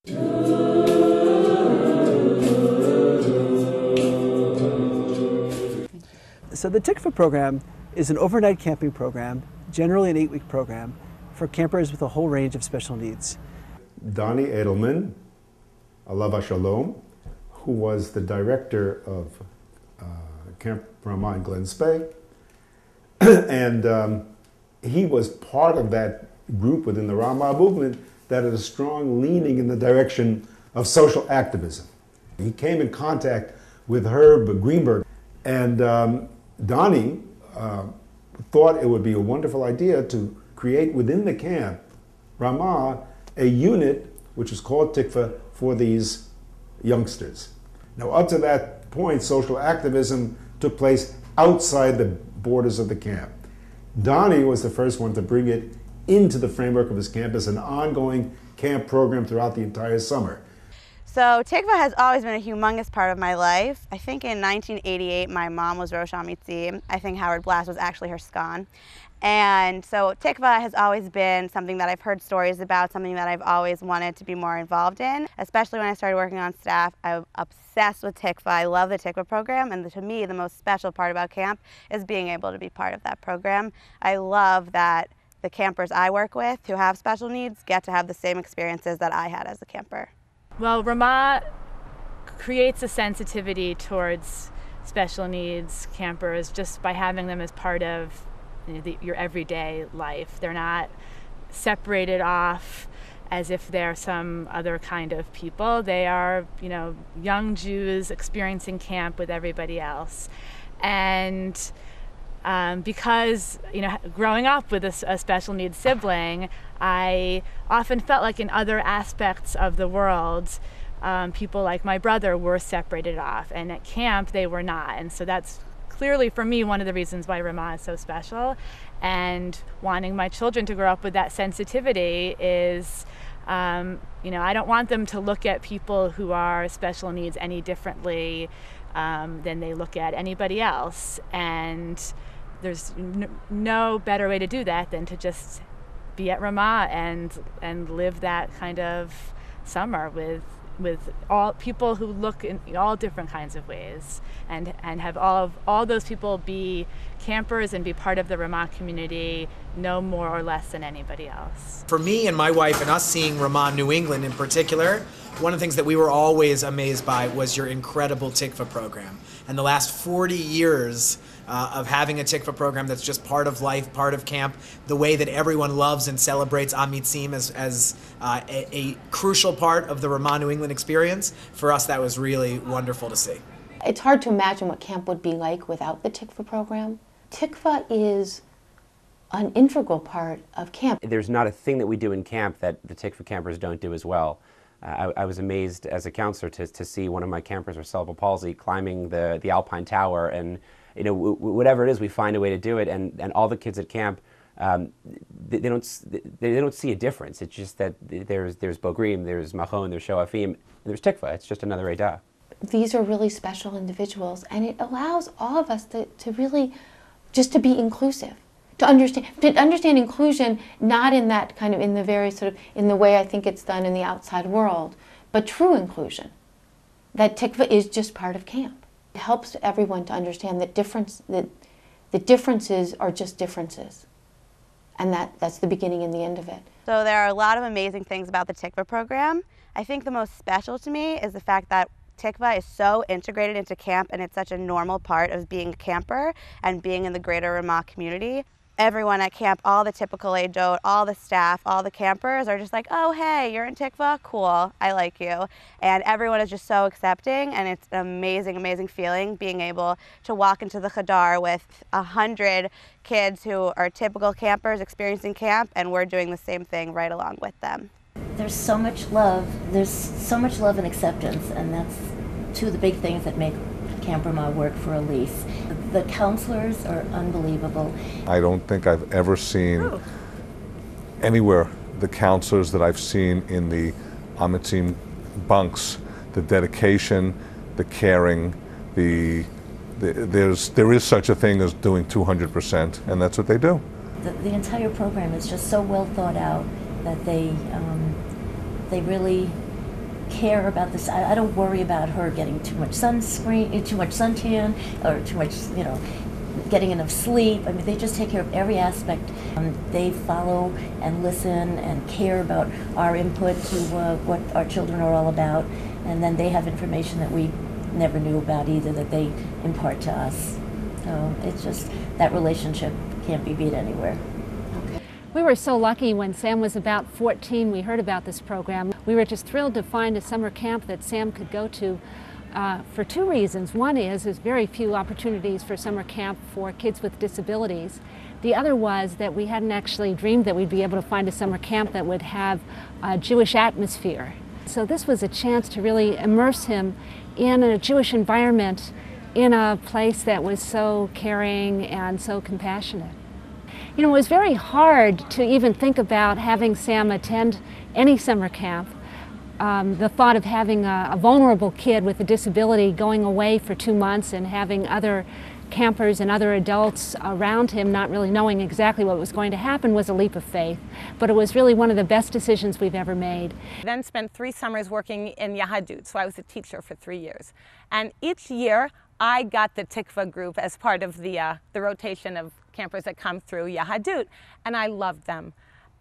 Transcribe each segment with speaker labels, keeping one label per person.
Speaker 1: So the Tikvah program is an overnight camping program, generally an 8-week program, for campers with a whole range of special needs.
Speaker 2: Donnie Adelman, Alav Shalom, who was the director of Camp Ramah in Glens Bay, and he was part of that group within the Ramah movement that had a strong leaning in the direction of social activism. He came in contact with Herb Greenberg, and Donnie thought it would be a wonderful idea to create within the camp Ramah a unit which is called Tikvah for these youngsters. Now, up to that point, social activism took place outside the borders of the camp. Donnie was the first one to bring it into the framework of his camp as an ongoing camp program throughout the entire summer.
Speaker 3: So Tikvah has always been a humongous part of my life. I think in 1988 my mom was Rosh Amitzim. I think Howard Blass was actually her skan. And so Tikvah has always been something that I've heard stories about, something that I've always wanted to be more involved in. Especially when I started working on staff, I'm obsessed with Tikvah. I love the Tikvah program, and to me the most special part about camp is being able to be part of that program. I love that the campers I work with who have special needs get to have the same experiences that I had as a camper.
Speaker 4: Well, Ramah creates a sensitivity towards special needs campers just by having them as part of your everyday life. They're not separated off as if they're some other kind of people. They are, young Jews experiencing camp with everybody else. And because, growing up with a special needs sibling, I often felt like in other aspects of the world, people like my brother were separated off, and at camp they were not. And so that's clearly for me one of the reasons why Ramah is so special. And wanting my children to grow up with that sensitivity is, I don't want them to look at people who are special needs any differently than they look at anybody else. And there's no better way to do that than to just be at Ramah and live that kind of summer with all people who look in all different kinds of ways, and have all those people be campers and be part of the Ramah community no more or less than anybody else.
Speaker 5: For me and my wife and us seeing Ramah New England in particular, one of the things that we were always amazed by was your incredible Tikvah program. And the last 40 years of having a Tikvah program that's just part of life, part of camp, the way that everyone loves and celebrates Amitzim as a crucial part of the Ramah New England experience, for us that was really wonderful to see.
Speaker 6: It's hard to imagine what camp would be like without the Tikvah program. Tikvah is an integral part of camp.
Speaker 7: There's not a thing that we do in camp that the Tikvah campers don't do as well. I was amazed as a counselor to see one of my campers with cerebral palsy climbing the Alpine Tower, and whatever it is, we find a way to do it. And all the kids at camp, they don't see a difference. It's just that there's Bogrim, there's Machon, there's Shoafim, and there's Tikvah. It's just another Eidah.
Speaker 6: These are really special individuals, and it allows all of us to really just to be inclusive. To understand inclusion, not in that kind of, in the very sort of, in the way I think it's done in the outside world, but true inclusion. That Tikvah is just part of camp. It helps everyone to understand that the differences are just differences. And that's the beginning and the end of it.
Speaker 3: So there are a lot of amazing things about the Tikvah program. I think the most special to me is the fact that Tikvah is so integrated into camp, and it's such a normal part of being a camper and being in the greater Ramah community. Everyone at camp, all the typical age-old, all the staff, all the campers are just like, oh, hey, you're in Tikvah? Cool, I like you. And everyone is just so accepting, and it's an amazing, amazing feeling being able to walk into the Chadar with 100 kids who are typical campers experiencing camp, and we're doing the same thing right along with them.
Speaker 8: There's so much love. There's so much love and acceptance, and that's two of the big things that make Camp Ramah work for a lyse. The counselors are unbelievable.
Speaker 9: I don't think I've ever seen anywhere the counselors that I've seen in the Amitzim bunks, the dedication, the caring, there is such a thing as doing 200%, and that's what they do.
Speaker 8: The entire program is just so well thought out that they really care about this. I don't worry about her getting too much sunscreen, too much suntan, or too much, you know, getting enough sleep. I mean, they just take care of every aspect. They follow and listen and care about our input to what our children are all about, and then they have information that we never knew about either that they impart to us. So it's just, that relationship can't be beat anywhere.
Speaker 10: We were so lucky when Sam was about 14, we heard about this program. We were just thrilled to find a summer camp that Sam could go to for two reasons. One is there's very few opportunities for summer camp for kids with disabilities. The other was that we hadn't actually dreamed that we'd be able to find a summer camp that would have a Jewish atmosphere. So this was a chance to really immerse him in a Jewish environment in a place that was so caring and so compassionate. You know, it was very hard to even think about having Sam attend any summer camp. The thought of having a vulnerable kid with a disability going away for 2 months and having other campers and other adults around him not really knowing exactly what was going to happen was a leap of faith. But it was really one of the best decisions we've ever made.
Speaker 11: I then spent 3 summers working in Yahadut, so I was a teacher for 3 years. And each year I got the Tikvah group as part of the rotation of campers that come through Yahadut, and I loved them.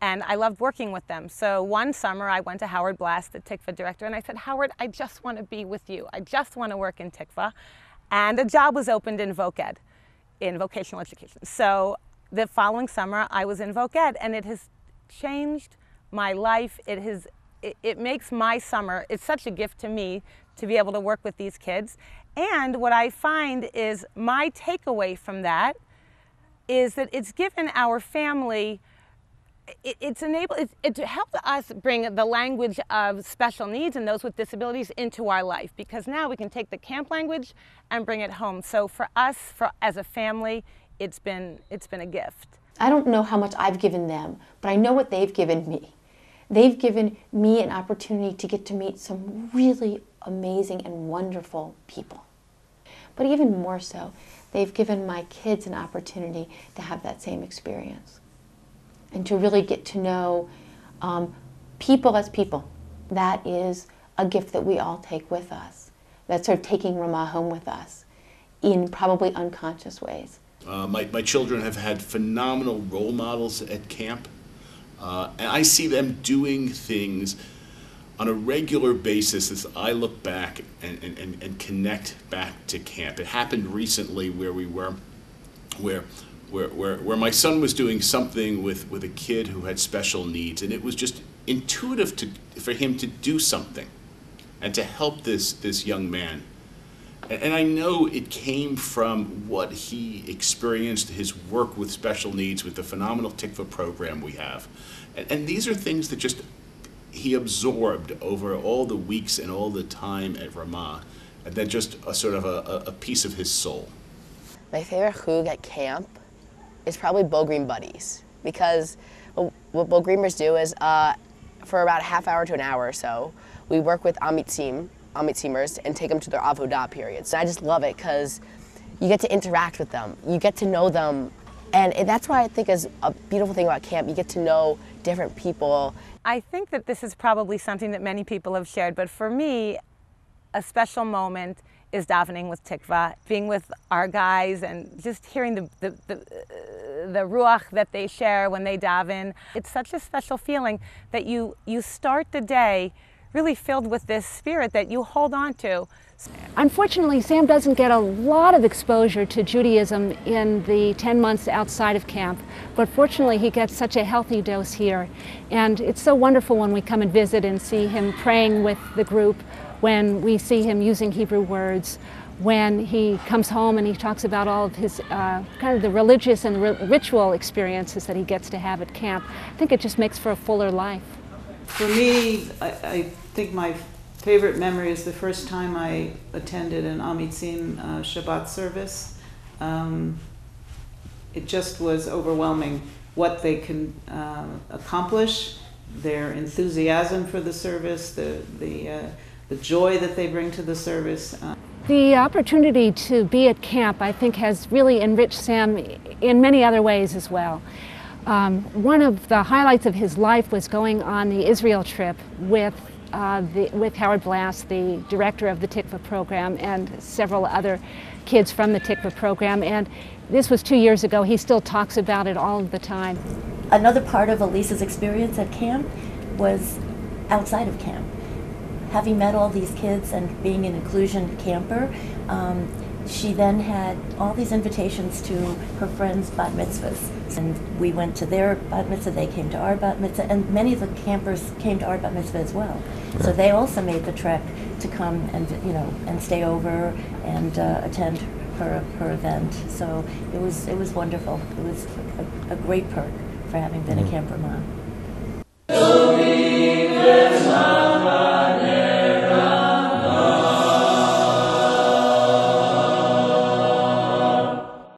Speaker 11: And I loved working with them. So one summer I went to Howard Blast, the Tikvah director, and I said, Howard, I just want to be with you. I just want to work in Tikvah. And a job was opened in VocEd, in vocational education. So the following summer I was in VocEd, and it has changed my life. It makes my summer, it's such a gift to me to be able to work with these kids. And what I find is my takeaway from that is that it's given our family, it helped us bring the language of special needs and those with disabilities into our life, because now we can take the camp language and bring it home. So for us, as a family, it's been a gift.
Speaker 6: I don't know how much I've given them, but I know what they've given me. They've given me an opportunity to get to meet some really amazing and wonderful people. But even more so, they've given my kids an opportunity to have that same experience and to really get to know people as people. That is a gift that we all take with us. That's sort of taking Ramah home with us in probably unconscious ways.
Speaker 12: My children have had phenomenal role models at camp, and I see them doing things on a regular basis as I look back and connect back to camp. It happened recently where we were, where my son was doing something with a kid who had special needs, and it was just intuitive for him to do something and to help this young man. And I know it came from what he experienced, his work with special needs, with the phenomenal Tikvah program we have. And these are things that just he absorbed over all the weeks and all the time at Ramah, and then just a sort of a piece of his soul.
Speaker 13: My favorite chug at camp is probably Bo Green Buddies, because what Bo Greeners do is for about a half hour to an hour or so, we work with Amitzimers and take them to their avodah periods. And I just love it because you get to interact with them, you get to know them, and that's why I think is a beautiful thing about camp. You get to know different people.
Speaker 11: I think that this is probably something that many people have shared, but for me, a special moment is davening with Tikvah, being with our guys and just hearing the ruach that they share when they daven. It's such a special feeling that you start the day really filled with this spirit that you hold on to.
Speaker 10: Unfortunately, Sam doesn't get a lot of exposure to Judaism in the 10 months outside of camp, but fortunately he gets such a healthy dose here. And it's so wonderful when we come and visit and see him praying with the group, when we see him using Hebrew words, when he comes home and he talks about all of his kind of the religious and ritual experiences that he gets to have at camp. I think it just makes for a fuller life.
Speaker 14: For me, I think my favorite memory is the first time I attended an Amitzim Shabbat service. It just was overwhelming what they can accomplish, their enthusiasm for the service, the joy that they bring to the service.
Speaker 10: The opportunity to be at camp, I think, has really enriched Sam in many other ways as well. One of the highlights of his life was going on the Israel trip with with Howard Blass, the director of the Tikvah program, and several other kids from the Tikvah program. And this was 2 years ago. He still talks about it all the time.
Speaker 8: Another part of Elise's experience at camp was outside of camp. Having met all these kids and being an inclusion camper, she then had all these invitations to her friends' bat mitzvahs. And we went to their bat mitzvah, they came to our bat mitzvah, and many of the campers came to our bat mitzvah as well. Yeah. So they also made the trek to come and, you know, and stay over and attend her event. So it was wonderful. It was a great perk for having been a Camp Ramah.